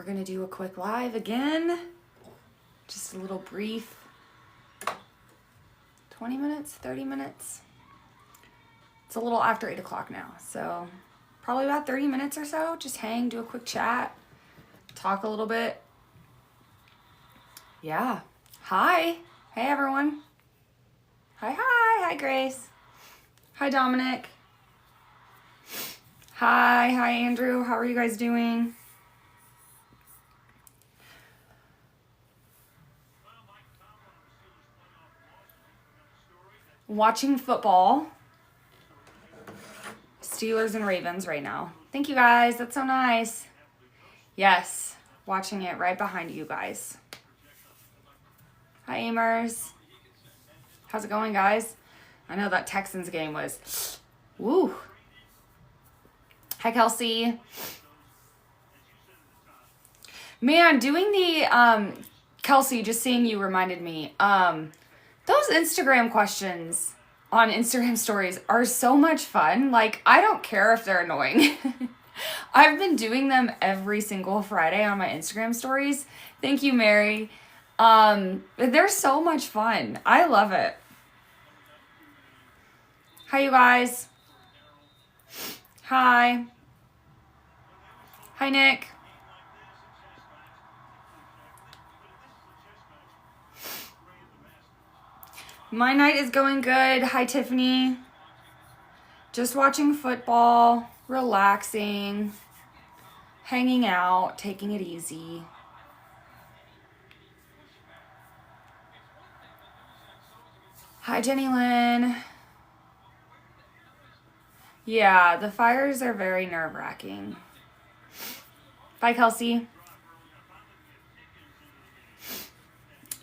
We're going to do a quick live again. Just a little brief 20 minutes, 30 minutes. It's a little after 8 o'clock now, so probably about 30 minutes or so. Just hang, do a quick chat, talk a little bit. Yeah. Hi. Hey, everyone. Hi, hi. Hi, Grace. Hi, Dominic. Hi. Hi, Andrew. How are you guys doing? Watching football. Steelers and Ravens right now. Thank you, guys. That's so nice. Yes. Watching it right behind you guys. Hi, Amers. How's it going, guys? I know that Texans game was... Woo. Hi, Kelsey. Man, doing the... Kelsey, just seeing you reminded me. Those Instagram questions on Instagram stories are so much fun. Like, I don't care if they're annoying. I've been doing them every single Friday on my Instagram stories. Thank you, Mary. They're so much fun. I love it. Hi, you guys. Hi. Hi, Nick. My night is going good. Hi, Tiffany. Just watching football, relaxing, hanging out, taking it easy. Hi, Jenny Lynn. Yeah, the fires are very nerve-wracking. Bye, Kelsey.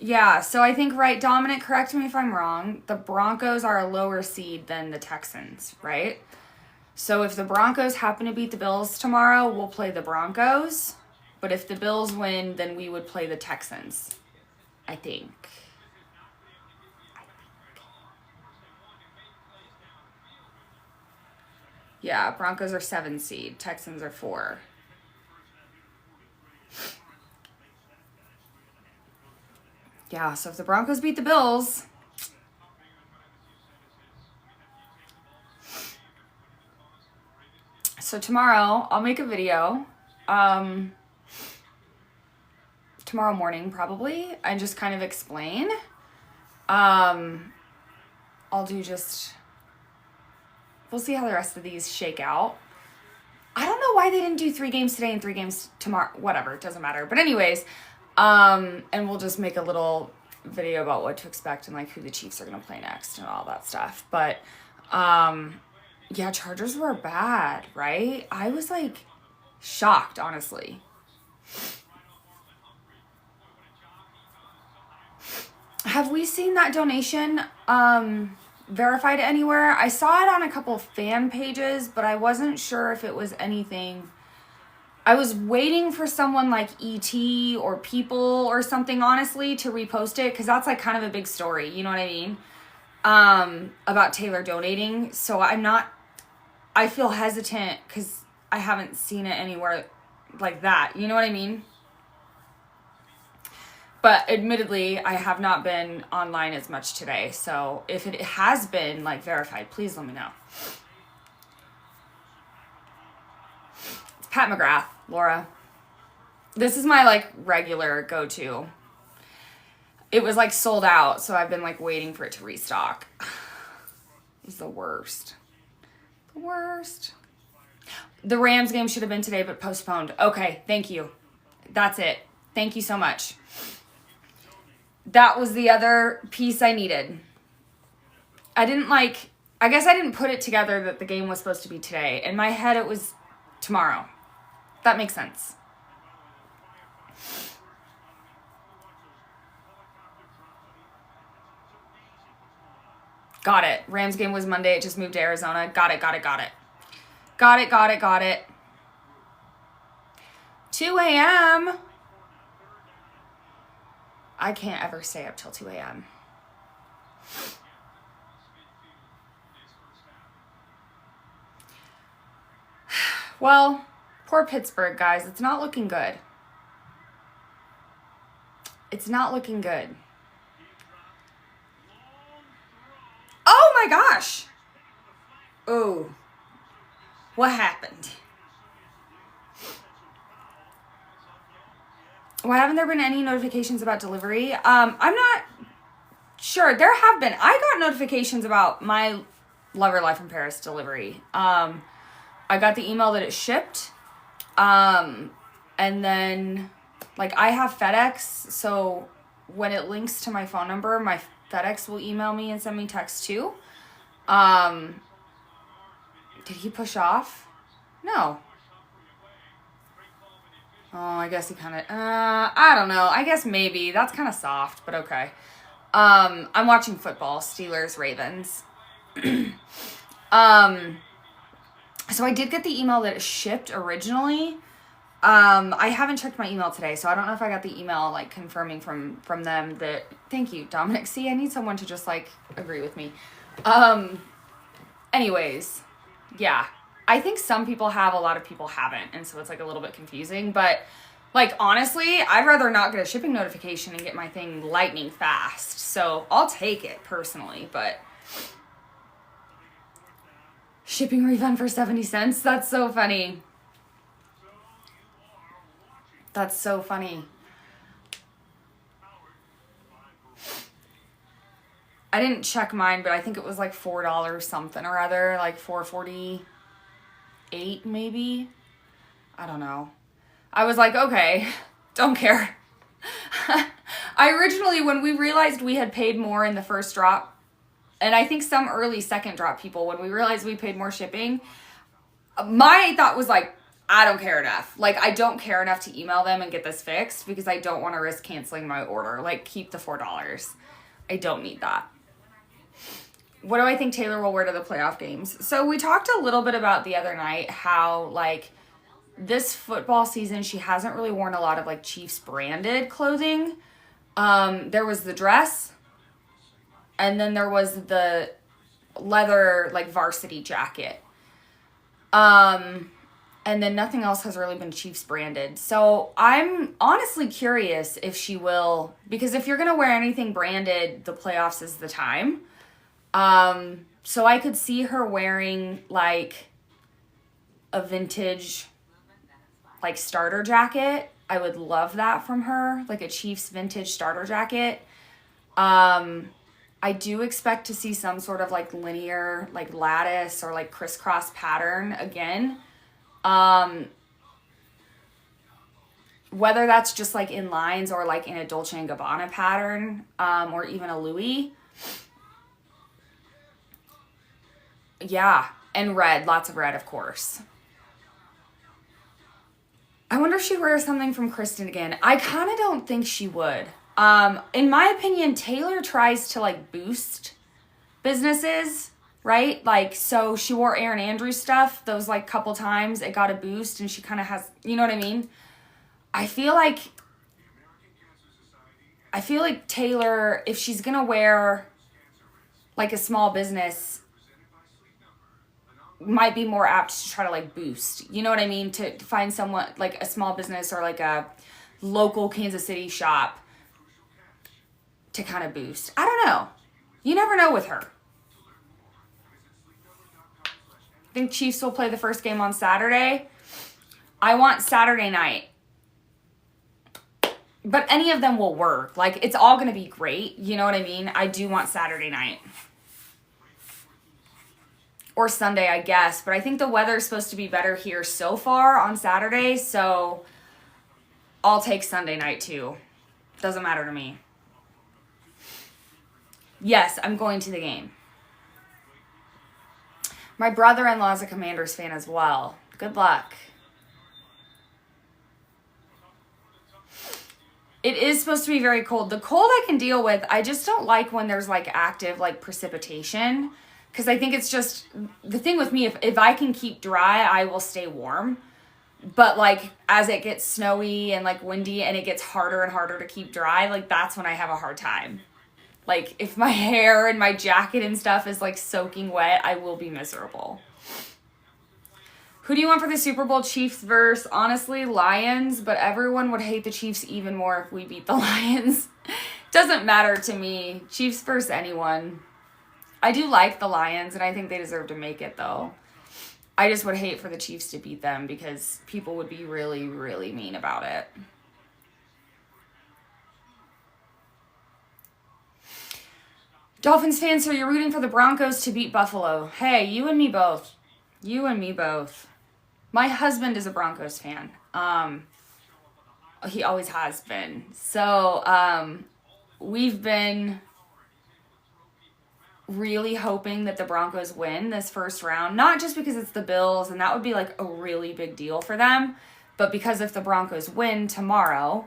Yeah, so I think, right, Dominic, correct me if I'm wrong, the Broncos are a lower seed than the Texans, right? So if the Broncos happen to beat the Bills tomorrow, we'll play the Broncos. But if the Bills win, then we would play the Texans, I think. Yeah, Broncos are 7 seed, Texans are 4. Yeah, so if the Broncos beat the Bills... So tomorrow, I'll make a video. Tomorrow morning, probably. And just kind of explain. I'll do just... We'll see how the rest of these shake out. I don't know why they didn't do 3 games today and 3 games tomorrow. Whatever, it doesn't matter. But anyways, and we'll just make a little video about what to expect and like who the Chiefs are going to play next and all that stuff. But, yeah, Chargers were bad, right? I was like shocked, honestly. Have we seen that donation verified anywhere? I saw it on a couple fan pages, but I wasn't sure if it was anything. I was waiting for someone like ET or People or something, honestly, to repost it, because that's like kind of a big story, you know what I mean? About Taylor donating. So I feel hesitant because I haven't seen it anywhere like that, you know what I mean? But admittedly, I have not been online as much today. So if it has been like verified, please let me know. It's Pat McGrath, Laura. This is my like regular go-to. It was like sold out, so I've been like waiting for it to restock. It's the worst. The worst. The Rams game should have been today, but postponed. Okay, thank you. That's it. Thank you so much. That was the other piece I needed. I guess I didn't put it together that the game was supposed to be today. In my head, it was tomorrow. That makes sense. Got it. Rams game was Monday. It just moved to Arizona. Got it. 2 a.m. I can't ever stay up till 2 a.m. Well, poor Pittsburgh, guys. It's not looking good. It's not looking good. Oh my gosh. Oh. What happened? Why haven't there been any notifications about delivery? I'm not sure. There have been. I got notifications about my Love Your Life in Paris delivery. I got the email that it shipped. And then, like, I have FedEx, so when it links to my phone number, my FedEx will email me and send me text too. Did he push off? No. Oh, I guess he kind of, I don't know. I guess maybe. That's kind of soft, but okay. I'm watching football, Steelers, Ravens. So I did get the email that it shipped originally. I haven't checked my email today, so I don't know if I got the email, like, confirming from them that, thank you, Dominic. See, I need someone to just, like, agree with me. Anyways, yeah. I think some people have, a lot of people haven't, and so it's, like, a little bit confusing, but, like, honestly, I'd rather not get a shipping notification and get my thing lightning fast, so I'll take it, personally, but shipping refund for 70 cents? That's so funny. That's so funny. I didn't check mine, but I think it was like $4 something or other, like $4.48 maybe. I don't know. I was like, okay, don't care. I originally, when we realized we had paid more in the first drop, and I think some early second drop people, when we realized we paid more shipping, my thought was like, I don't care enough. Like, I don't care enough to email them and get this fixed because I don't want to risk canceling my order. Like, keep the $4. I don't need that. What do I think Taylor will wear to the playoff games? So we talked a little bit about the other night how, like, this football season, she hasn't really worn a lot of, like, Chiefs branded clothing. There was the dress, and then there was the leather, like, varsity jacket. And then nothing else has really been Chiefs branded. So I'm honestly curious if she will, because if you're going to wear anything branded, the playoffs is the time. So I could see her wearing like a vintage, like, starter jacket. I would love that from her, like a Chiefs vintage starter jacket. I do expect to see some sort of like linear, like lattice or like crisscross pattern again. Whether that's just like in lines or like in a Dolce & Gabbana pattern, or even a Louis. Yeah, and red, lots of red, of course. I wonder if she'd wear something from Kristen again. I kind of don't think she would. In my opinion, Taylor tries to like boost businesses, right? Like, so she wore Erin Andrews stuff those like couple times. It got a boost and she kind of has, you know what I mean? I feel like Taylor, if she's going to wear like a small business, might be more apt to try to like boost, you know what I mean? To find someone like a small business or like a local Kansas City shop to kind of boost. I don't know. You never know with her. I think Chiefs will play the first game on Saturday. I want Saturday night. But any of them will work. Like, it's all going to be great. You know what I mean? I do want Saturday night. Or Sunday, I guess. But I think the weather's supposed to be better here so far on Saturday. So I'll take Sunday night too. Doesn't matter to me. Yes, I'm going to the game. My brother-in-law is a Commanders fan as well. Good luck. It is supposed to be very cold. The cold I can deal with. I just don't like when there's like active like precipitation. Because I think it's just, the thing with me, if I can keep dry, I will stay warm. But like as it gets snowy and like windy and it gets harder and harder to keep dry, like that's when I have a hard time. Like if my hair and my jacket and stuff is like soaking wet, I will be miserable. Who do you want for the Super Bowl? Chiefs versus, honestly, Lions, but everyone would hate the Chiefs even more if we beat the Lions. Doesn't matter to me. Chiefs versus anyone. I do like the Lions, and I think they deserve to make it, though. I just would hate for the Chiefs to beat them because people would be really, really mean about it. Dolphins fans, so you're rooting for the Broncos to beat Buffalo. Hey, you and me both. You and me both. My husband is a Broncos fan. He always has been. So, we've been really hoping that the Broncos win this first round. Not just because it's the Bills, and that would be like a really big deal for them, but because if the Broncos win tomorrow,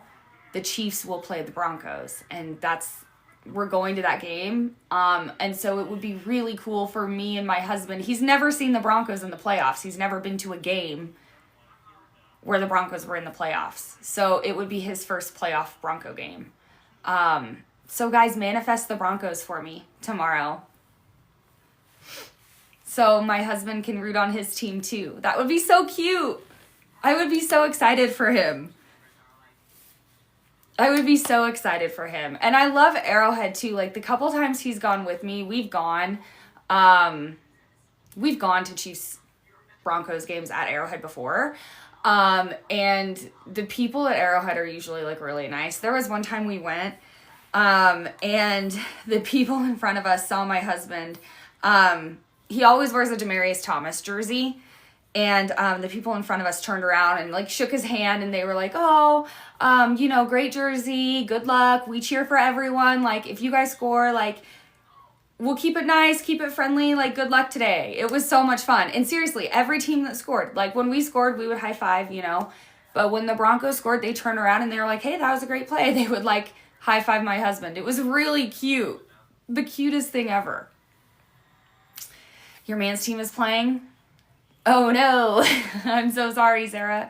the Chiefs will play the Broncos. And we're going to that game. And so it would be really cool for me and my husband. He's never seen the Broncos in the playoffs. He's never been to a game where the Broncos were in the playoffs. So it would be his first playoff Bronco game. So guys, manifest the Broncos for me tomorrow. So my husband can root on his team too. That would be so cute. I would be so excited for him. I would be so excited for him. And I love Arrowhead too. Like the couple times he's gone with me, we've gone to Chiefs Broncos games at Arrowhead before. And the people at Arrowhead are usually like really nice. There was one time we went, and the people in front of us saw my husband. He always wears a Demaryius Thomas jersey. And the people in front of us turned around and like shook his hand, and they were like, oh, great jersey, good luck, we cheer for everyone, like if you guys score, like we'll keep it nice, keep it friendly, like good luck today. It was so much fun. And seriously, every team that scored, like when we scored, we would high five, but when the Broncos scored, they turned around and they were like, hey, that was a great play. They would like high five my husband. It was really cute. The cutest thing ever. Your man's team is playing? Oh no, I'm so sorry, Sarah.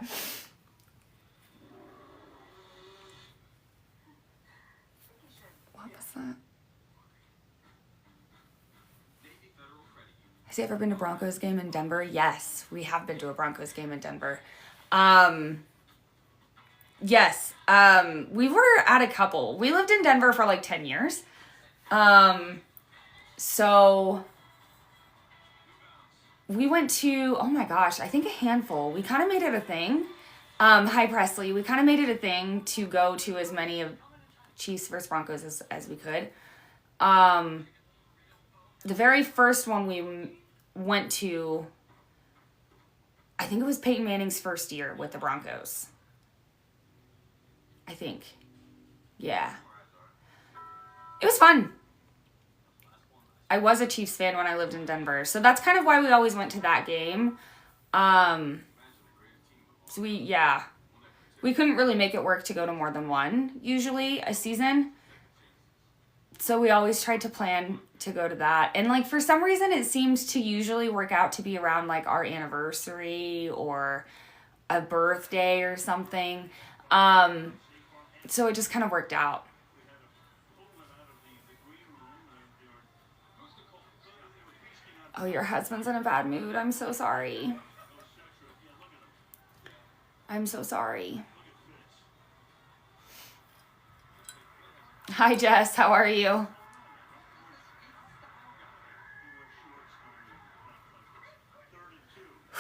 What was that? Has he ever been to a Broncos game in Denver? Yes, we have been to a Broncos game in Denver. Yes, we were at a couple. We lived in Denver for like 10 years. So we went to, oh my gosh, I think a handful. We kind of made it a thing. Hi, Presley. We kind of made it a thing to go to as many of Chiefs versus Broncos as we could. The very first one we went to, I think it was Peyton Manning's first year with the Broncos. I think. Yeah. It was fun. I was a Chiefs fan when I lived in Denver. So that's kind of why we always went to that game. So we couldn't really make it work to go to more than one, usually, a season. So we always tried to plan to go to that. And like for some reason, it seems to usually work out to be around like our anniversary or a birthday or something. So it just kind of worked out. Oh, your husband's in a bad mood. I'm so sorry. I'm so sorry. Hi, Jess. How are you?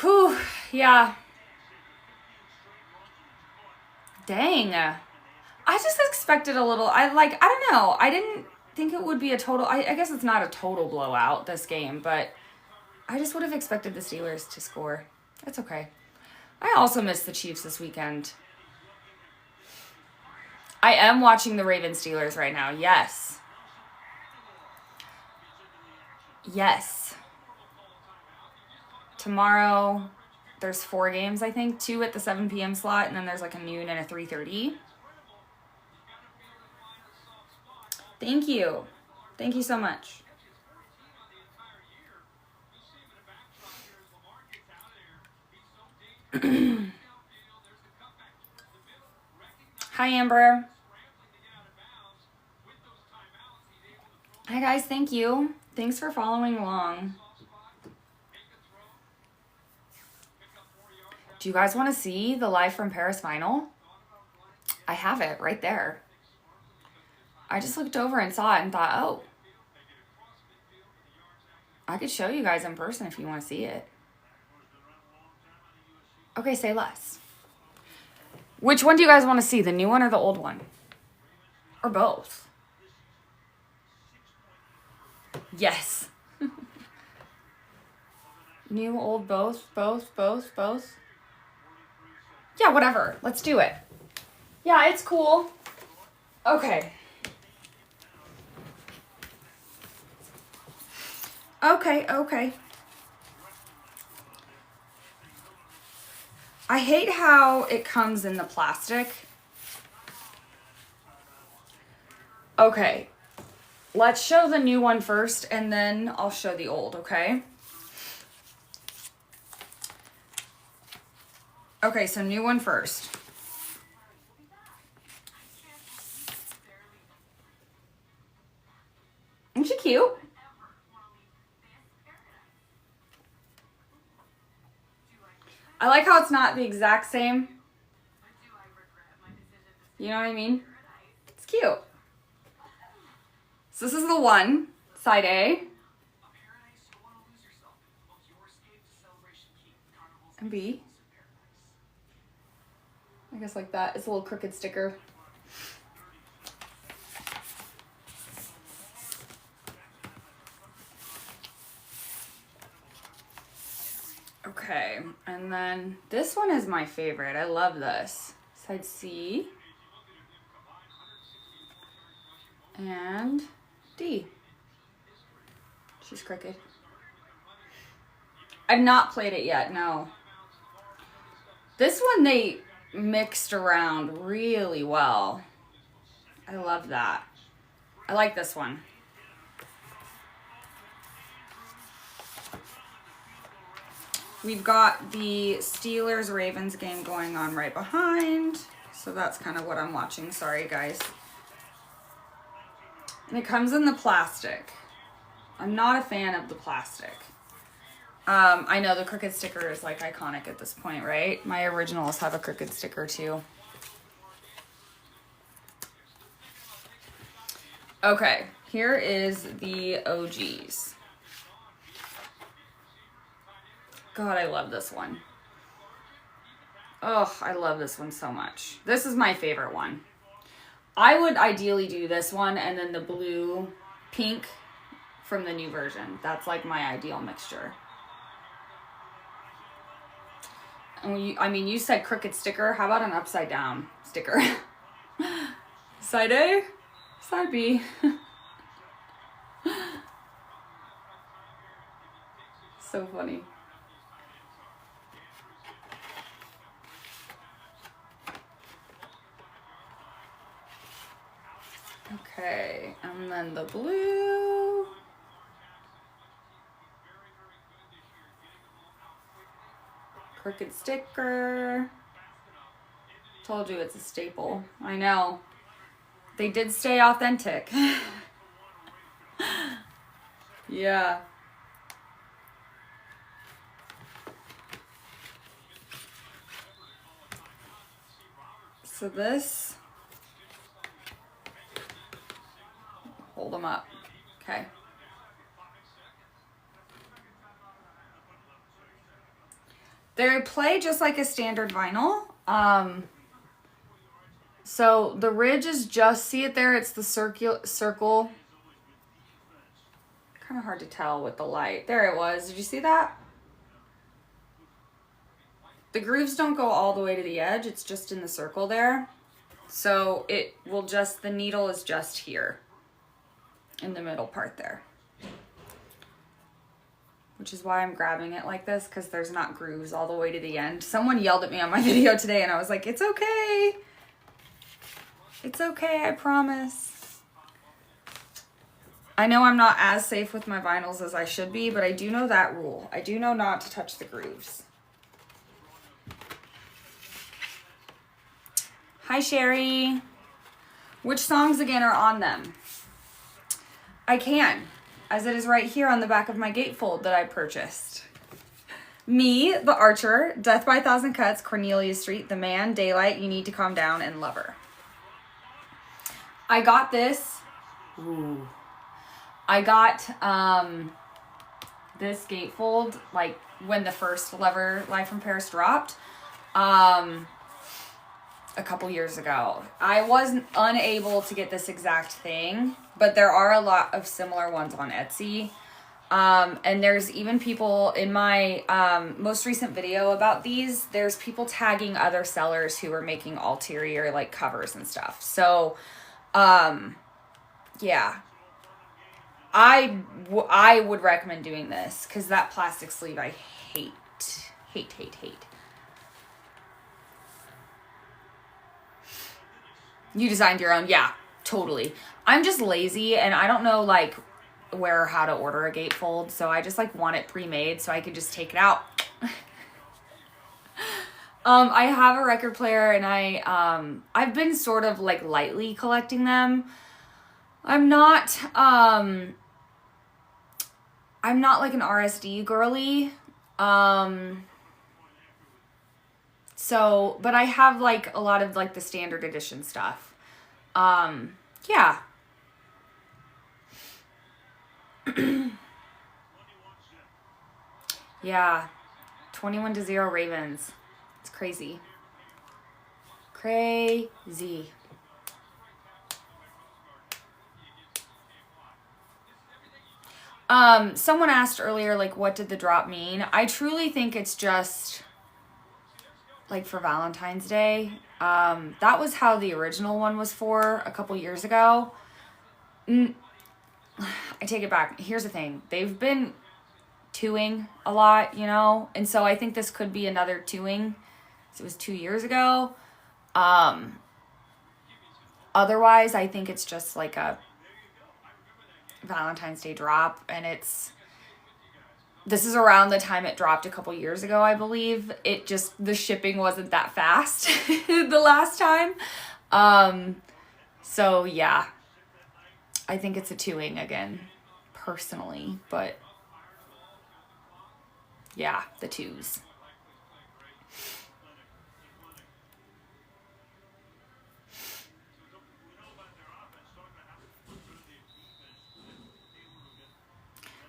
Whew. Yeah. Dang. I just expected a little. I don't know. I didn't think it would be a total. I guess it's not a total blowout, this game, but I just would have expected the Steelers to score. That's okay. I also missed the Chiefs this weekend. I am watching the Ravens Steelers right now. Yes. Yes. Tomorrow, there's 4 games, I think. 2 at the 7 p.m. slot, and then there's like a noon and a 3:30. Thank you. Thank you so much. Hi, Amber. Hi, guys. Thank you. Thanks for following along. Do you guys want to see the Live from Paris vinyl? I have it right there. I just looked over and saw it and thought, oh, I could show you guys in person if you want to see it. Okay, say less. Which one do you guys want to see? The new one or the old one? Or both? Yes. New, old, both. Yeah, whatever. Let's do it. Yeah, it's cool. Okay. Okay. I hate how it comes in the plastic. Okay. Let's show the new one first, and then I'll show the old, okay? Okay, so new one first. Isn't she cute? I like how it's not the exact same. You know what I mean? It's cute. So this is the one, side A. And B. I guess like that. It's a little crooked sticker. Okay, and then this one is my favorite. I love this. Side C. And D. She's crooked. I've not played it yet, no. This one they mixed around really well. I love that. I like this one. We've got the Steelers-Ravens game going on right behind. So that's kind of what I'm watching. Sorry, guys. And it comes in the plastic. I'm not a fan of the plastic. I know the crooked sticker is like iconic at this point, right? My originals have a crooked sticker too. Okay, here is the OGs. God, I love this one. Oh, I love this one so much. This is my favorite one. I would ideally do this one and then the blue pink from the new version. That's like my ideal mixture. And you said crooked sticker. How about an upside down sticker? Side A, side B. So funny. Okay, and then the blue. Crooked sticker. Told you it's a staple. I know. They did stay authentic. Yeah. So this. Hold them up. Okay. They play just like a standard vinyl. So the ridge is just, see it there? It's the circle. Kind of hard to tell with the light. There it was. Did you see that? The grooves don't go all the way to the edge. It's just in the circle there. So it will just, the needle is just here in the middle part there. Which is why I'm grabbing it like this, because there's not grooves all the way to the end. Someone yelled at me on my video today and I was like, it's okay. It's okay, I promise. I know I'm not as safe with my vinyls as I should be, but I do know that rule. I do know not to touch the grooves. Hi, Sherry. Which songs again are on them? I can, as it is right here on the back of my gatefold that I purchased. Me, the Archer, Death by a Thousand Cuts, Cornelia Street, The Man, Daylight, You Need to Calm Down, and Lover. I got this. Ooh. I got this gatefold like when the first Lover Live from Paris dropped a couple years ago. I wasn't unable to get this exact thing, but there are a lot of similar ones on Etsy. And there's even people in my most recent video about these, there's people tagging other sellers who are making ulterior like covers and stuff. So, yeah, I would recommend doing this because that plastic sleeve I hate. You designed your own. Yeah, totally. I'm just lazy and I don't know like where or how to order a gatefold, so I just like want it pre-made so I could just take it out. I have a record player and I've been sort of like lightly collecting them. I'm not like an RSD girly. So, but I have like a lot of like the standard edition stuff. Yeah. Yeah. 21-0 Ravens. It's crazy. Crazy. Someone asked earlier, like, what did the drop mean? I truly think it's just like for Valentine's Day. That was how the original one was for a couple years ago. I take it back. Here's the thing. They've been twoing a lot, you know? And so I think this could be another twoing. It was 2 years ago. Otherwise, I think it's just like a Valentine's Day drop. And this is around the time it dropped a couple years ago, I believe. It just, the shipping wasn't that fast the last time. So yeah, I think it's a twoing again, personally, but yeah, the twos.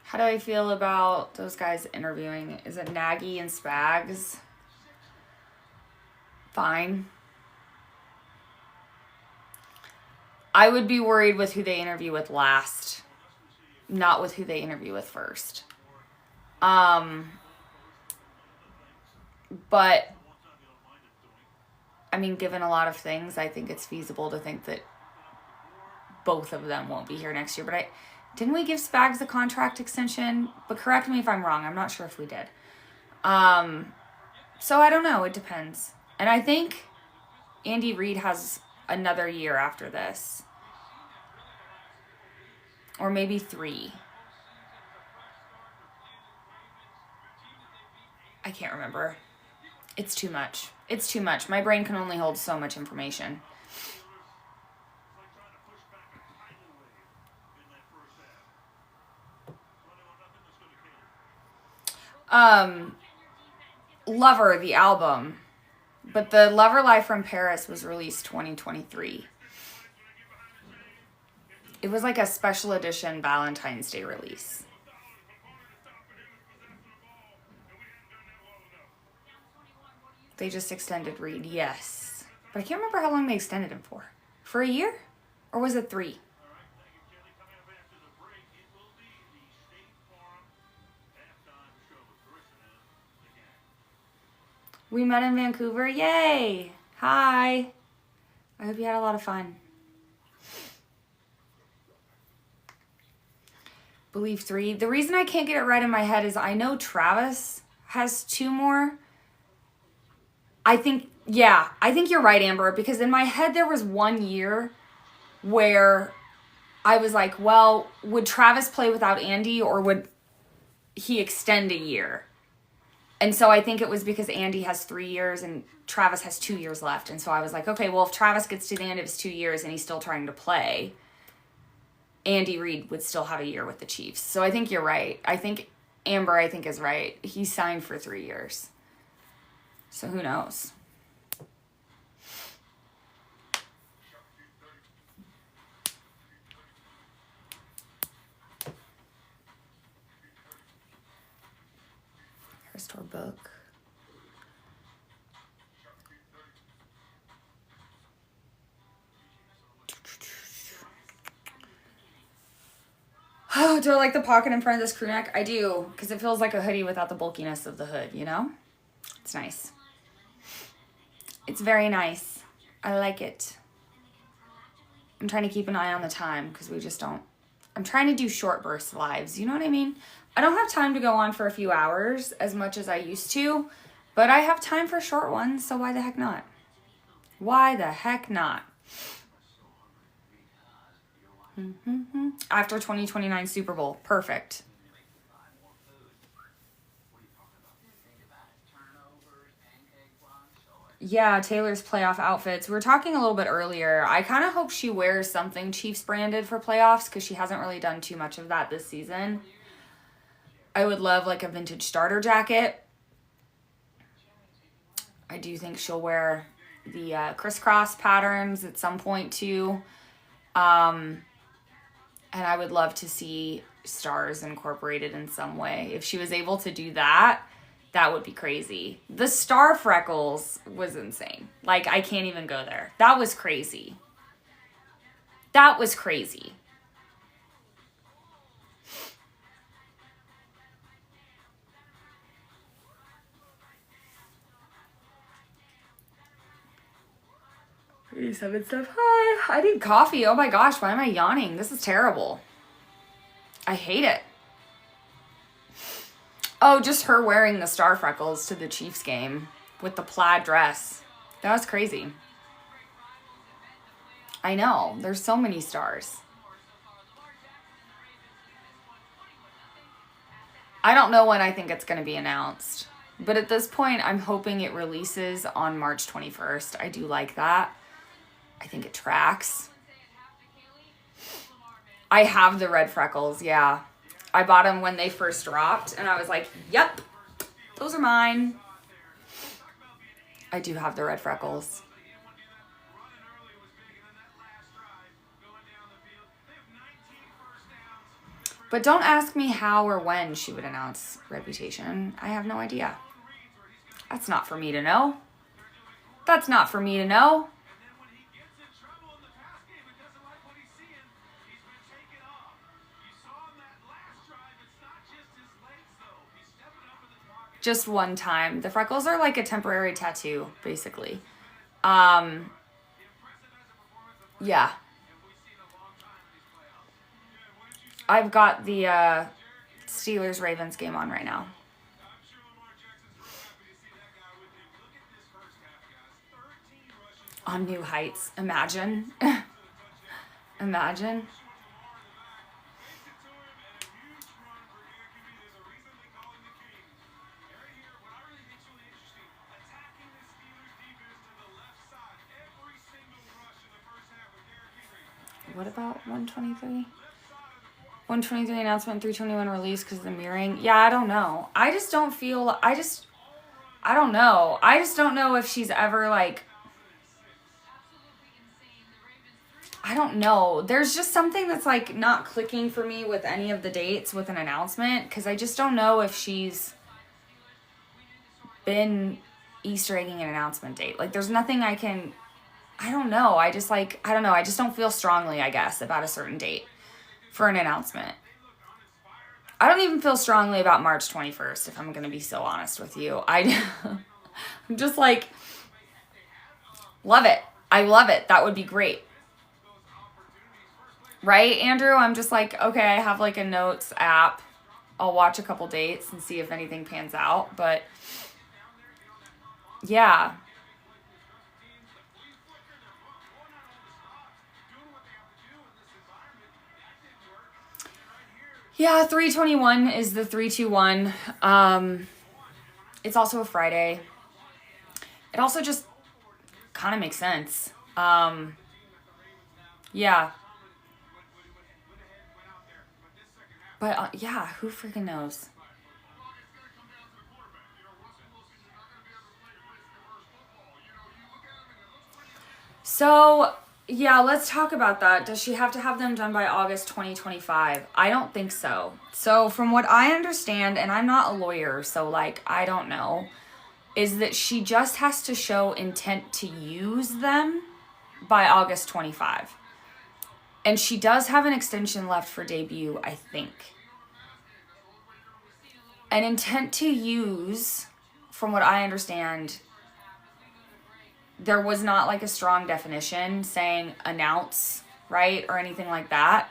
How do I feel about those guys interviewing? Is it Nagy and Spags? Fine. I would be worried with who they interview with last, not with who they interview with first. But, I mean, given a lot of things, I think it's feasible to think that both of them won't be here next year. But didn't we give Spags a contract extension? But correct me if I'm wrong. I'm not sure if we did. So I don't know. It depends. And I think Andy Reid has another year after this. Or maybe 3. I can't remember. It's too much. It's too much. My brain can only hold so much information. Lover, the album. But the Lover Live from Paris was released 2023. It was like a special edition Valentine's Day release. They just extended Reid, yes. But I can't remember how long they extended him for. For a year? Or was it 3? We met in Vancouver. Yay! Hi! I hope you had a lot of fun. Believe 3. The reason I can't get it right in my head is I know Travis has 2 more. I think you're right, Amber, because in my head there was 1 year where I was like, well, would Travis play without Andy or would he extend a year? And so I think it was because Andy has 3 years and Travis has 2 years left. And so I was like, okay, well, if Travis gets to the end of his 2 years and he's still trying to play, Andy Reid would still have a year with the Chiefs. So I think you're right. I think Amber, I think, is right. He signed for 3 years. So who knows? Restore book. Oh, do I like the pocket in front of this crew neck? I do, because it feels like a hoodie without the bulkiness of the hood, you know? It's nice. It's very nice. I like it. I'm trying to keep an eye on the time, because we just don't... I'm trying to do short burst lives, you know what I mean? I don't have time to go on for a few hours as much as I used to, but I have time for short ones, so why the heck not? Why the heck not? After 2029 Super Bowl. Perfect. Yeah, Taylor's playoff outfits. We were talking a little bit earlier. I kind of hope she wears something Chiefs branded for playoffs because she hasn't really done too much of that this season. I would love like a vintage starter jacket. I do think she'll wear the crisscross patterns at some point too. And I would love to see stars incorporated in some way. If she was able to do that, that would be crazy. The star freckles was insane. Like, I can't even go there. That was crazy. That was crazy. Seven stuff. Hi. I need coffee. Oh my gosh, why am I yawning? This is terrible. I hate it. Oh, just her wearing the star freckles to the Chiefs game with the plaid dress. That was crazy. I know. There's so many stars. I don't know when I think it's going to be announced. But at this point, I'm hoping it releases on March 21st. I do like that. I think it tracks. I have the red freckles, yeah. I bought them when they first dropped, and I was like, yep, those are mine. I do have the red freckles. But don't ask me how or when she would announce Reputation. I have no idea. That's not for me to know. That's not for me to know. Just one time. The freckles are like a temporary tattoo, basically. Yeah. I've got the Steelers-Ravens game on right now. On new heights. Imagine. Imagine. What about 123? 123 announcement, 321 release because of the mirroring. Yeah, I don't know. I just don't feel, I don't know. I just don't know if she's ever like, I don't know. There's just something that's like not clicking for me with any of the dates with an announcement because I just don't know if she's been Easter egging an announcement date. Like there's nothing I don't know. I just don't feel strongly, I guess, about a certain date for an announcement. I don't even feel strongly about March 21st, if I'm going to be so honest with you. I'm just like, love it. I love it. That would be great. Right, Andrew? I'm just like, okay, I have like a notes app. I'll watch a couple dates and see if anything pans out. But yeah. Yeah, 321 is the 321. It's also a Friday. It also just kind of makes sense. Yeah. But yeah, who freaking knows? So, yeah, let's talk about that. Does she have to have them done by August 2025? I don't think so. So, from what I understand, and I'm not a lawyer, so, like, I don't know, is that she just has to show intent to use them by August 25. And she does have an extension left for debut, I think. An intent to use, from what I understand, there was not like a strong definition saying announce, right? Or anything like that.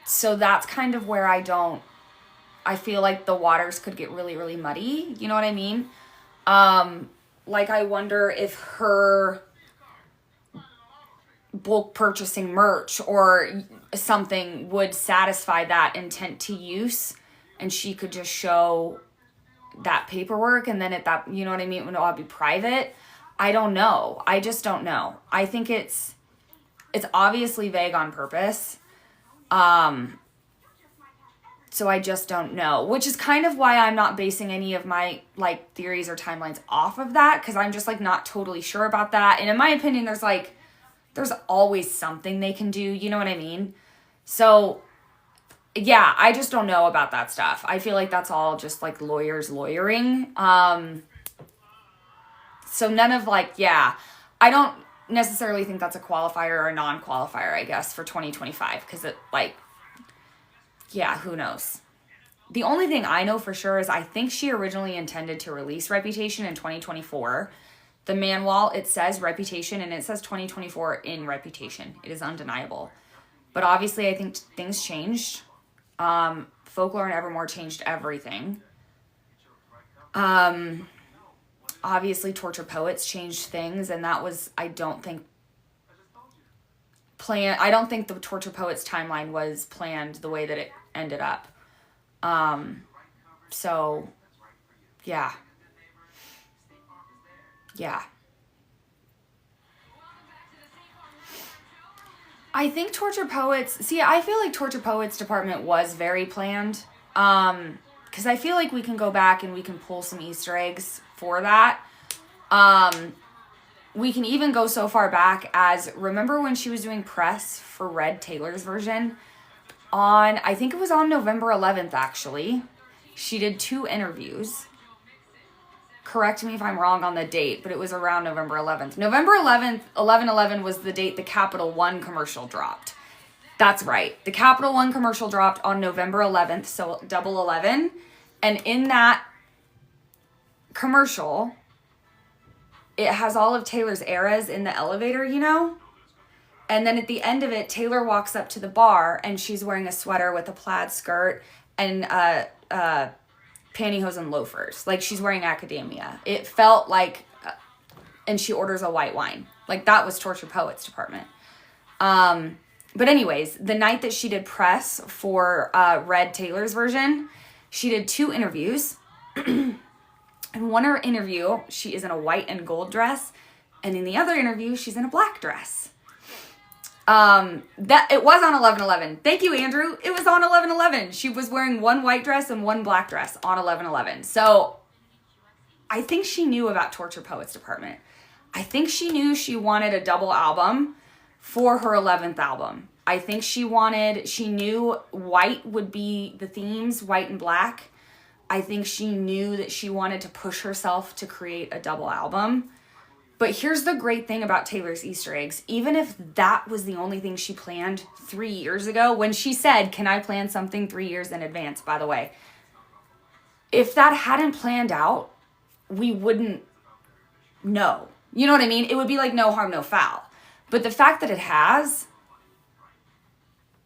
So that's kind of where I feel like the waters could get really, really muddy. You know what I mean? Like I wonder if her bulk purchasing merch or something would satisfy that intent to use, and she could just show that paperwork, and then at that, you know what I mean, it would all be private. I don't know. I just don't know. I think it's obviously vague on purpose. So I just don't know, which is kind of why I'm not basing any of my like theories or timelines off of that, because I'm just like not totally sure about that. And in my opinion, there's always something they can do, you know what I mean? So yeah, I just don't know about that stuff. I feel like that's all just like lawyers lawyering. So none of like, yeah, I don't necessarily think that's a qualifier or a non-qualifier, I guess, for 2025, because it like, yeah, who knows? The only thing I know for sure is I think she originally intended to release Reputation in 2024. The manual, it says Reputation, and it says 2024 in Reputation. It is undeniable. But obviously, I think things changed. Folklore and Evermore changed everything. Obviously, Torture Poets changed things, and that was, I don't think the Torture Poets timeline was planned the way that it ended up. So, yeah. Yeah. I think Torture Poets, I feel like Torture Poets department was very planned. Because I feel like we can go back and we can pull some Easter eggs for that. We can even go so far back as, remember when she was doing press for Red Taylor's version? I think it was on November 11th, actually. She did 2 interviews. Correct me if I'm wrong on the date, but it was around November 11th. November 11th, 11/11 was the date the Capital One commercial dropped. That's right. The Capital One commercial dropped on November 11th, so double 11. And in that commercial, it has all of Taylor's eras in the elevator, you know? And then at the end of it, Taylor walks up to the bar, and she's wearing a sweater with a plaid skirt and pantyhose and loafers. Like, she's wearing academia. It felt like, and she orders a white wine. Like, that was Torture Poets department. But anyways, the night that she did press for Red Taylor's version, she did 2 interviews. In one interview, she is in a white and gold dress. And in the other interview, she's in a black dress. That it was on 11/11. Thank you, Andrew. It was on 11/11. She was wearing one white dress and one black dress on 11/11. So I think she knew about Torture Poets department. I think she knew she wanted a double album for her 11th album. I think she knew white would be the themes, white and black. I think she knew that she wanted to push herself to create a double album. But here's the great thing about Taylor's Easter eggs. Even if that was the only thing she planned 3 years ago, when she said, can I plan something 3 years in advance, by the way? If that hadn't planned out, we wouldn't know. You know what I mean? It would be like no harm, no foul. But the fact that it has,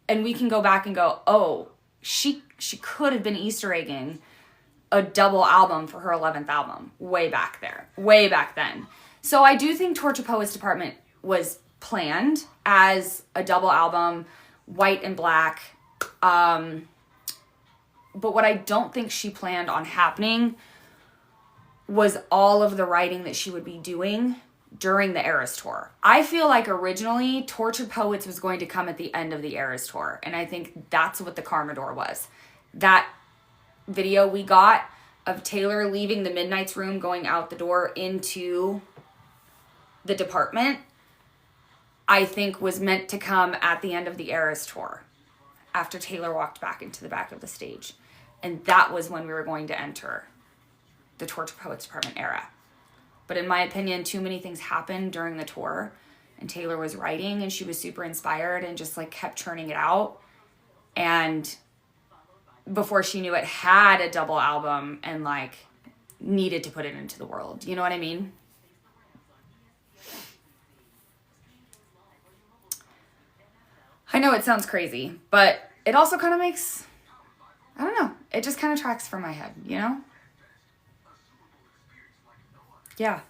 and we can go back and go, oh, she could have been Easter egging a double album for her 11th album way back then. So I do think Torture Poets department was planned as a double album, white and black. But what I don't think she planned on happening was all of the writing that she would be doing during the Eras Tour. I feel like originally Torture Poets was going to come at the end of the Eras Tour. And I think that's what the Carmador was. That video we got of Taylor leaving the Midnight's room, going out the door into the department, I think was meant to come at the end of the Eras tour, after Taylor walked back into the back of the stage. And that was when we were going to enter the Torture Poets Department era. But in my opinion, too many things happened during the tour, and Taylor was writing and she was super inspired and just like kept churning it out. And before she knew it, had a double album and like needed to put it into the world. You know what I mean? I know it sounds crazy, but it also kind of makes, I don't know, it just kind of tracks for my head, you know? Yeah.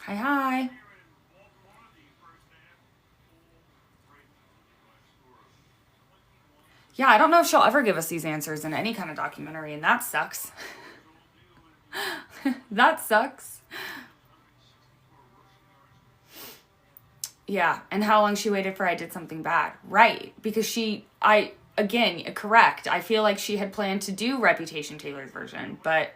Hi. Yeah, I don't know if she'll ever give us these answers in any kind of documentary, and that sucks. That sucks. Yeah, and how long she waited for I Did Something Bad. Right, because again, correct. I feel like she had planned to do Reputation Taylor's version, but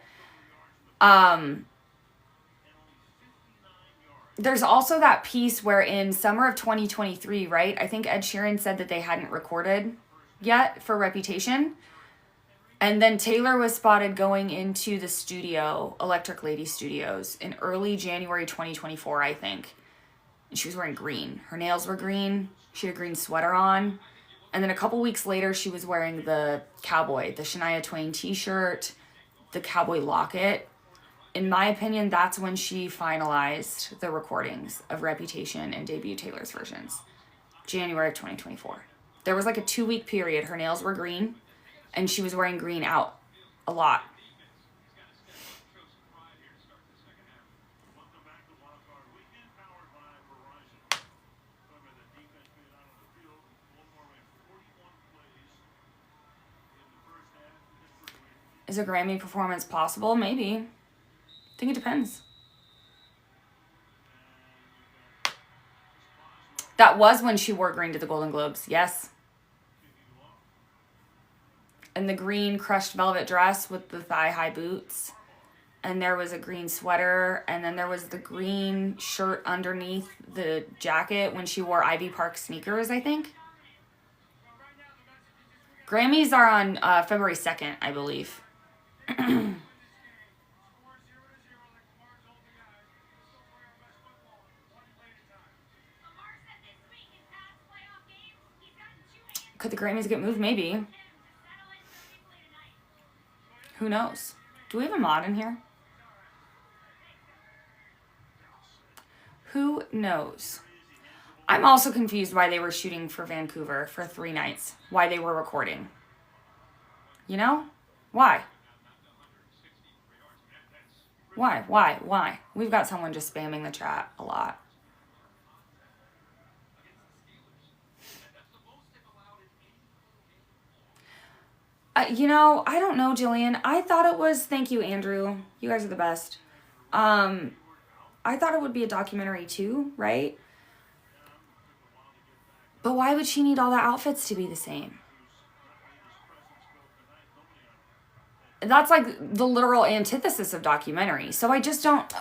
there's also that piece where in summer of 2023, right? I think Ed Sheeran said that they hadn't recorded yet for Reputation. And then Taylor was spotted going into the studio, Electric Lady Studios, in early January 2024, I think. And she was wearing green. Her nails were green. She had a green sweater on. And then a couple weeks later, she was wearing the Shania Twain t-shirt, the cowboy locket. In my opinion, that's when she finalized the recordings of Reputation and debut Taylor's versions. January of 2024. There was like a 2-week period. Her nails were green. And she was wearing green out a lot. Is a Grammy performance possible? Maybe. I think it depends. That was when she wore green to the Golden Globes. Yes. And the green crushed velvet dress with the thigh-high boots. And there was a green sweater. And then there was the green shirt underneath the jacket when she wore Ivy Park sneakers, I think. Grammys are on February 2nd, I believe. Could the Grammys get moved? Maybe. Who knows? Do we have a mod in here? Who knows? I'm also confused why they were shooting for Vancouver for 3 nights. Why they were recording. You know? Why? Why? We've got someone just spamming the chat a lot. I don't know, Jillian. I thought it was, thank you, Andrew. You guys are the best. I thought it would be a documentary too, right? But why would she need all the outfits to be the same? That's like the literal antithesis of documentary. So I just don't,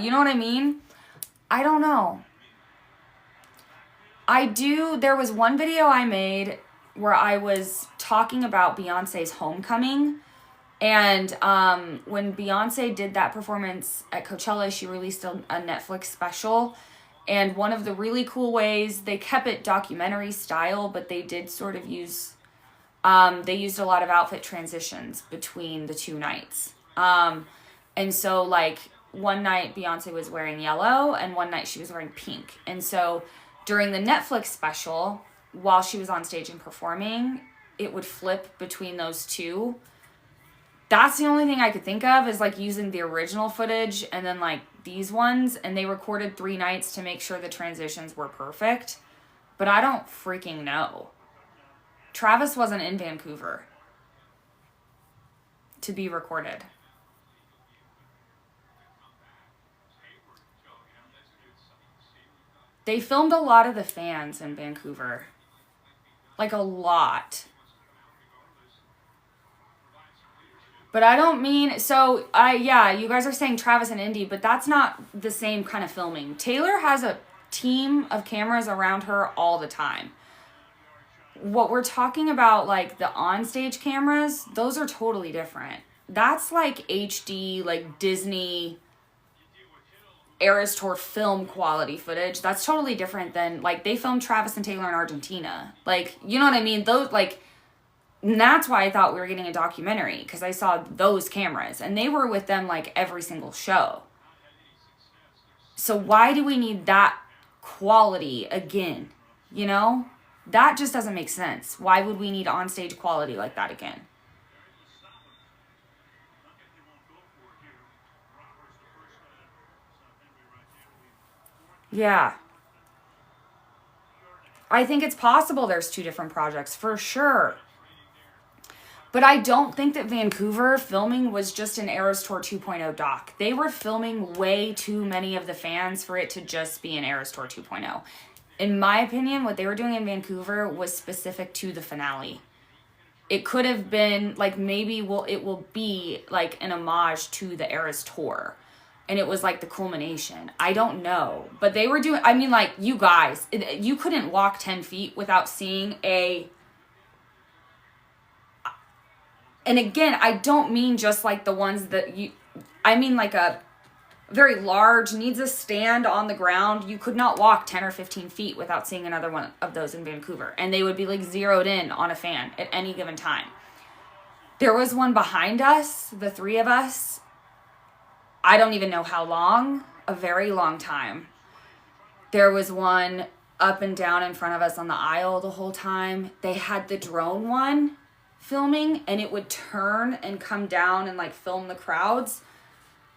you know what I mean? I don't know. There was one video I made where I was talking about Beyonce's Homecoming. And when Beyonce did that performance at Coachella, she released a Netflix special. And one of the really cool ways, they kept it documentary style, but they did sort of use, they used a lot of outfit transitions between the 2 nights. And so like one night Beyonce was wearing yellow and one night she was wearing pink. And so during the Netflix special, while she was on stage and performing, it would flip between those 2. That's the only thing I could think of is like using the original footage and then like these ones. And they recorded 3 nights to make sure the transitions were perfect. But I don't freaking know. Travis wasn't in Vancouver to be recorded. They filmed a lot of the fans in Vancouver. Like a lot. But I don't mean, yeah, you guys are saying Travis and Indy, but that's not the same kind of filming. Taylor has a team of cameras around her all the time. What we're talking about, like the onstage cameras, those are totally different. That's like HD, like Disney Eras Tour film quality footage. That's totally different than, like, they filmed Travis and Taylor in Argentina. Like, you know what I mean? Those, like, and that's why I thought we were getting a documentary, because I saw those cameras and they were with them like every single show. So why do we need that quality again? You know, that just doesn't make sense. Why would we need onstage quality like that again? Yeah. I think it's possible there's two different projects for sure. But I don't think that Vancouver filming was just an Eras Tour 2.0 doc. They were filming way too many of the fans for it to just be an Eras Tour 2.0. In my opinion, what they were doing in Vancouver was specific to the finale. It could have been, like, maybe it will be like an homage to the Eras Tour. And it was like the culmination. I don't know. But they were doing, I mean, like, you guys, you couldn't walk 10 feet without seeing and again, I don't mean just like the ones that I mean like a very large, needs a stand on the ground. You could not walk 10 or 15 feet without seeing another one of those in Vancouver. And they would be like zeroed in on a fan at any given time. There was one behind us, the three of us. I don't even know how long, a very long time. There was one up and down in front of us on the aisle the whole time. They had the drone one filming, and it would turn and come down and like film the crowds.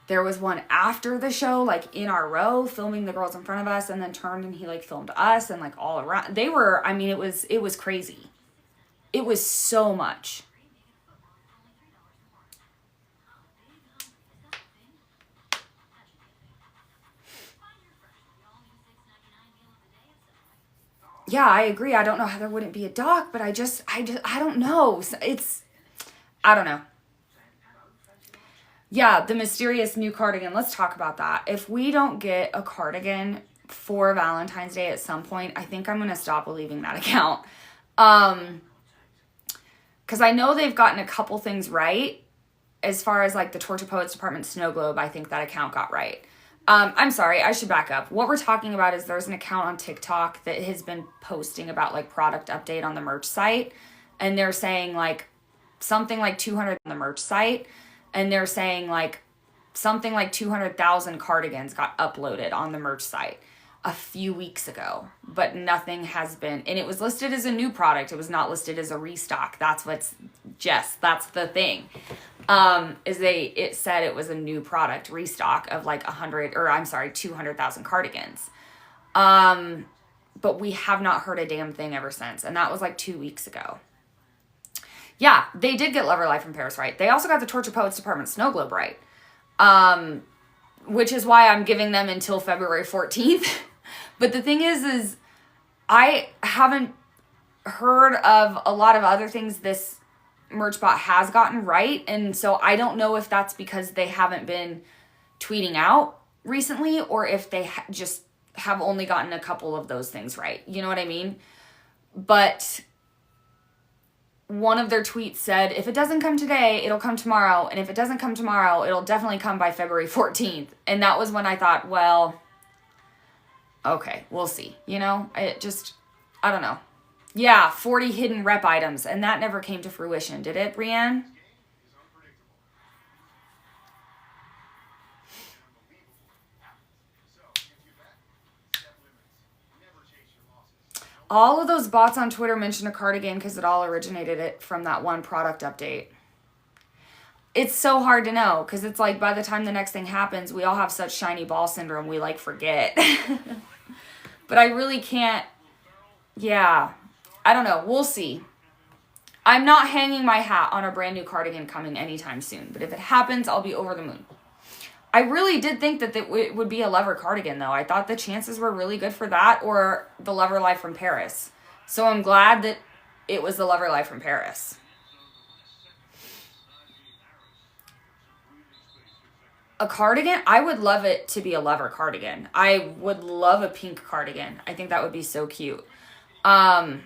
There was one after the show, like in our row, filming the girls in front of us, and then turned and he like filmed us and like all around. They were, I mean, it was crazy. It was so much. Yeah, I agree. I don't know how there wouldn't be a doc, but I don't know. I don't know. Yeah, the mysterious new cardigan. Let's talk about that. If we don't get a cardigan for Valentine's Day at some point, I think I'm going to stop believing that account. Because I know they've gotten a couple things right. As far as like the Torture Poets Department Snow Globe, I think that account got right. I'm sorry, I should back up. What we're talking about is there's an account on TikTok that has been posting about like product update on the merch site. And they're saying like something like 200 on the merch site. And they're saying like something like 200,000 cardigans got uploaded on the merch site a few weeks ago. But nothing has been, and it was listed as a new product. It was not listed as a restock. That's the thing. It said it was a new product restock of like 200,000 cardigans. But we have not heard a damn thing ever since. And that was like 2 weeks ago. Yeah, they did get Lover Life from Paris right. They also got the Torture Poets Department Snow Globe right. Which is why I'm giving them until February 14th. But the thing is I haven't heard of a lot of other things this Merchbot has gotten right. And so I don't know if that's because they haven't been tweeting out recently or if they just have only gotten a couple of those things right. You know what I mean? But one of their tweets said, if it doesn't come today, it'll come tomorrow. And if it doesn't come tomorrow, it'll definitely come by February 14th. And that was when I thought, well, okay, we'll see. You know, I don't know. Yeah, 40 hidden rep items. And that never came to fruition, did it, Brienne? All of those bots on Twitter mentioned a cardigan because it all originated it from that one product update. It's so hard to know because it's like by the time the next thing happens, we all have such shiny ball syndrome, we like forget. But I really can't. Yeah, I don't know. We'll see. I'm not hanging my hat on a brand new cardigan coming anytime soon. But if it happens, I'll be over the moon. I really did think that it would be a Lover cardigan, though. I thought the chances were really good for that or the Lover Life from Paris. So I'm glad that it was the Lover Life from Paris. A cardigan, I would love it to be a lover cardigan. I would love a pink cardigan. I think that would be so cute. I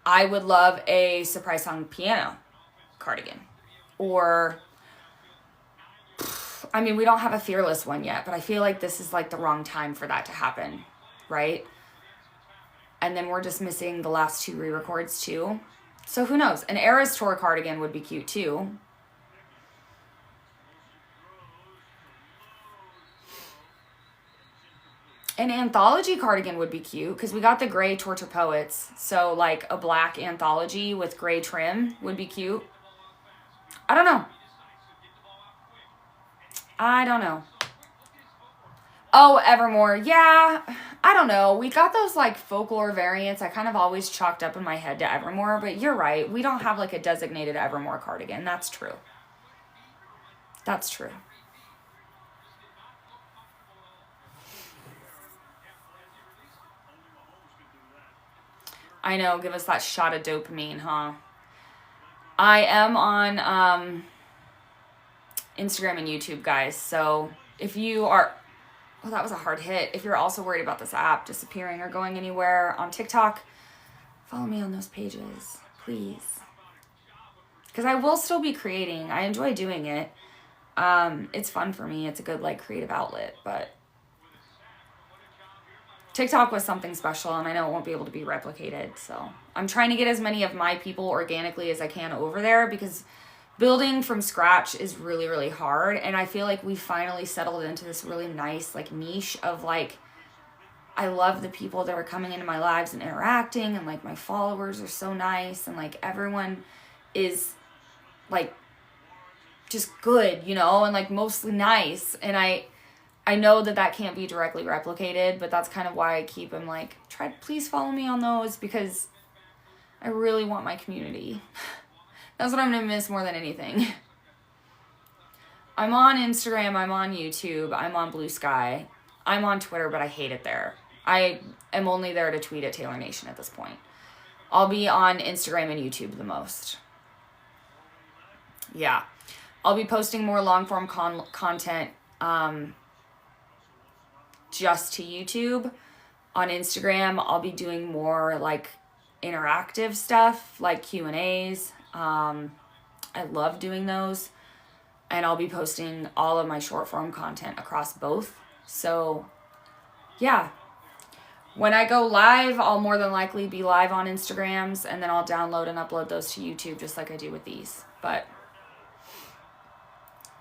would love a surprise song piano cardigan. Or, I mean, we don't have a Fearless one yet, but I feel like this is like the wrong time for that to happen, right? And then we're just missing the last 2 re-records too. So who knows? An Eras Tour cardigan would be cute too. An anthology cardigan would be cute because we got the gray Torture Poets. So like a black anthology with gray trim would be cute. I don't know. Oh, Evermore. Yeah, I don't know. We got those like folklore variants. I kind of always chalked up in my head to Evermore, but you're right. We don't have like a designated Evermore cardigan. That's true. That's true. I know, give us that shot of dopamine, huh? I am on Instagram and YouTube, guys. So if you are, oh, that was a hard hit. If you're also worried about this app disappearing or going anywhere on TikTok, follow me on those pages, please. Because I will still be creating. I enjoy doing it. It's fun for me. It's a good like creative outlet, but TikTok was something special, and I know it won't be able to be replicated. So I'm trying to get as many of my people organically as I can over there because building from scratch is really, really hard. And I feel like we finally settled into this really nice like niche of like, I love the people that are coming into my lives and interacting, and like my followers are so nice, and like everyone is like just good, you know, and like mostly nice. And I know that that can't be directly replicated, but that's kind of why I keep them like, please follow me on those because I really want my community. That's what I'm going to miss more than anything. I'm on Instagram, I'm on YouTube, I'm on Blue Sky, I'm on Twitter, but I hate it there. I am only there to tweet at Taylor Nation at this point. I'll be on Instagram and YouTube the most. Yeah. I'll be posting more long-form content just to YouTube. On Instagram, I'll be doing more like interactive stuff like Q&As. I love doing those. And I'll be posting all of my short form content across both. So yeah, when I go live, I'll more than likely be live on Instagrams, and then I'll download and upload those to YouTube just like I do with these. But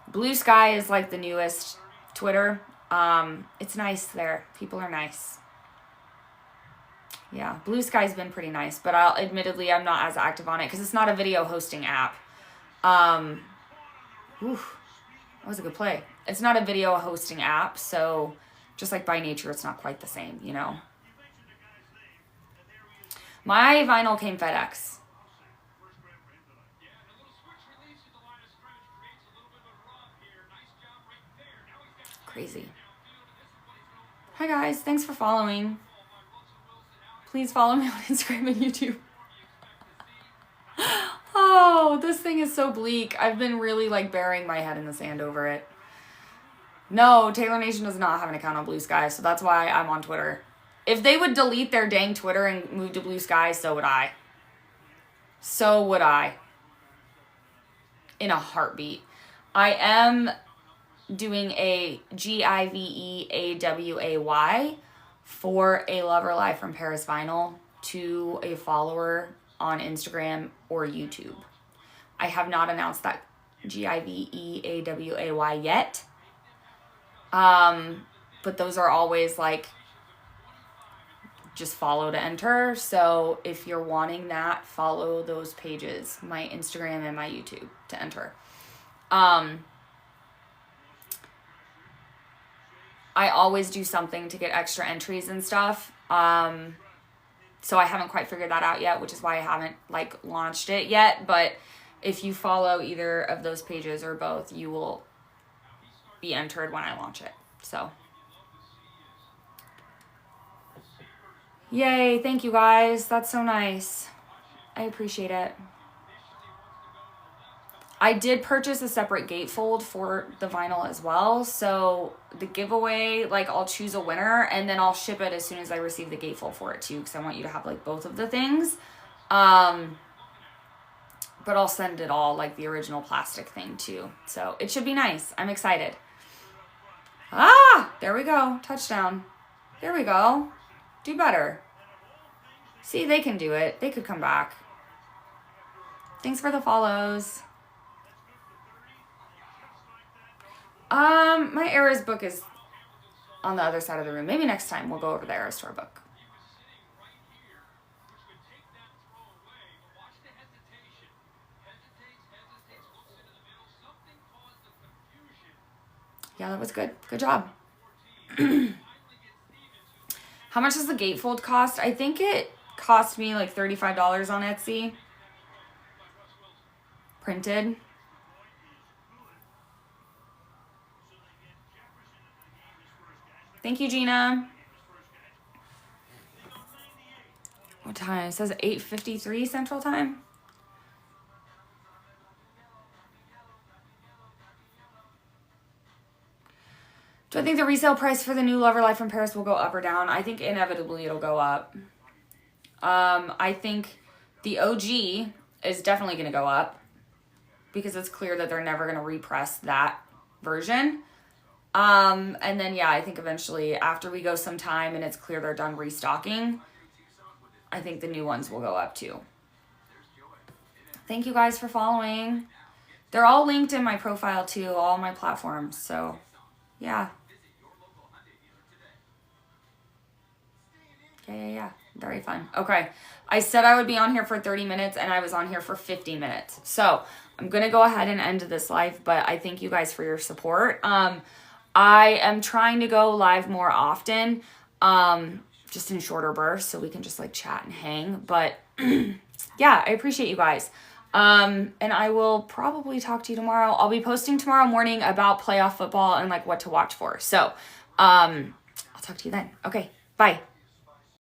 Blue Sky is like the newest Twitter. It's nice there. People are nice. Yeah, Blue Sky's been pretty nice, but admittedly I'm not as active on it because it's not a video hosting app. That was a good play. It's not a video hosting app, so just like by nature, it's not quite the same, you know. My vinyl came FedEx. Crazy. Hi guys, thanks for following. Please follow me on Instagram and YouTube. Oh, this thing is so bleak. I've been really like burying my head in the sand over it. No, Taylor Nation does not have an account on Blue Sky, so that's why I'm on Twitter. If they would delete their dang Twitter and move to Blue Sky, so would I. So would I. In a heartbeat. I am doing a GIVEAWAY for a Lover Live from Paris vinyl to a follower on Instagram or YouTube. I have not announced that GIVEAWAY yet. But those are always like just follow to enter. So if you're wanting that, follow those pages, my Instagram and my YouTube to enter. I always do something to get extra entries and stuff. So I haven't quite figured that out yet, which is why I haven't like launched it yet. But if you follow either of those pages or both, you will be entered when I launch it. So yay, thank you guys. That's so nice. I appreciate it. I did purchase a separate gatefold for the vinyl as well. So the giveaway, like I'll choose a winner and then I'll ship it as soon as I receive the gatefold for it too. Because I want you to have like both of the things. But I'll send it all like the original plastic thing too. So it should be nice. I'm excited. Ah, there we go. Touchdown. There we go. Do better. See, they can do it. They could come back. Thanks for the follows. My Eras book is on the other side of the room. Maybe next time we'll go over the Eras store book. Yeah, that was good. Good job. How much does the gatefold cost? I think it cost me like $35 on Etsy. Printed. Thank you, Gina. What time? It says 8:53 Central Time. Do I think the resale price for the new Lover Life from Paris will go up or down? I think inevitably it'll go up. I think the OG is definitely going to go up because it's clear that they're never going to repress that version. And then, yeah, I think eventually after we go some time and it's clear they're done restocking, I think the new ones will go up too. Thank you guys for following. They're all linked in my profile too, all my platforms. So, yeah. Yeah. Very fun. Okay. I said I would be on here for 30 minutes and I was on here for 50 minutes. So I'm going to go ahead and end this live, but I thank you guys for your support. I am trying to go live more often, just in shorter bursts so we can just like chat and hang. But yeah, I appreciate you guys. And I will probably talk to you tomorrow. I'll be posting tomorrow morning about playoff football and like what to watch for. So, I'll talk to you then. Okay. Bye.